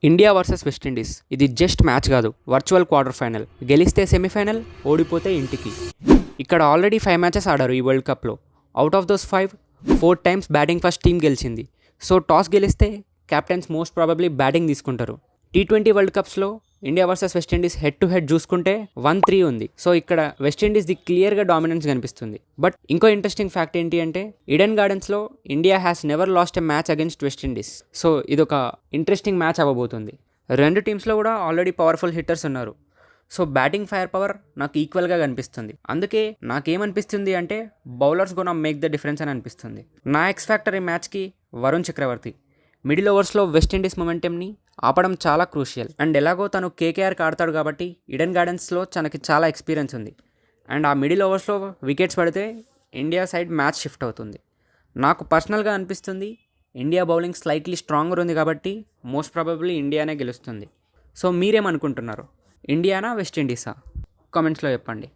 India versus West Indies ఇది just match కాదు, virtual quarter final. గెలిస్తే సెమీఫైనల్, ఓడిపోతే ఇంటికి. ఇక్కడ ఆల్రెడీ 5 మ్యాచెస్ ఆడారు ఈ వరల్డ్ కప్లో. Out of those 5, 4 times batting first team గెలిచింది. సో టాస్ గెలిస్తే కెప్టెన్స్ మోస్ట్ ప్రాబబ్లీ బ్యాటింగ్ తీసుకుంటారు. T20 వరల్డ్ కప్స్లో India versus West Indies head to head చూసుకుంటే 1-3 ఉంది. సో ఇక్కడ వెస్టిండీస్ది క్లియర్గా డామినెన్స్ కనిపిస్తుంది. బట్ ఇంకో ఇంట్రెస్టింగ్ ఫ్యాక్ట్ ఏంటి అంటే ఈడెన్ గార్డెన్స్లో India has never lost a match against West Indies. So ఇదొక ఇంట్రెస్టింగ్ మ్యాచ్ అవ్వబోతుంది. రెండు టీమ్స్లో కూడా ఆల్రెడీ పవర్ఫుల్ హిట్టర్స్ ఉన్నారు. సో బ్యాటింగ్ ఫైర్ పవర్ నాకు ఈక్వల్గా కనిపిస్తుంది. అందుకే నాకేమనిపిస్తుంది అంటే bowlers gonna make the difference అని అనిపిస్తుంది. నా ఎక్స్ ఫ్యాక్టర్ ఈ మ్యాచ్కి వరుణ్ చక్రవర్తి. మిడిల్ ఓవర్స్లో వెస్టిండీస్ మొమెంటమ్ని ఆపడం చాలా క్రూషియల్. అండ్ ఎలాగో తను కేకేఆర్కి ఆడతాడు కాబట్టి ఈడెన్ గార్డెన్స్లో తనకి చాలా ఎక్స్పీరియన్స్ ఉంది. అండ్ ఆ మిడిల్ ఓవర్స్లో వికెట్స్ పడితే ఇండియా సైడ్ మ్యాచ్ షిఫ్ట్ అవుతుంది. నాకు పర్సనల్గా అనిపిస్తుంది ఇండియా బౌలింగ్ స్లైట్లీ స్ట్రాంగర్ ఉంది కాబట్టి మోస్ట్ ప్రాబబ్లీ ఇండియానే గెలుస్తుంది. సో మీరేమనుకుంటున్నారు? ఇండియానా వెస్టిండీసా? కామెంట్స్లో చెప్పండి.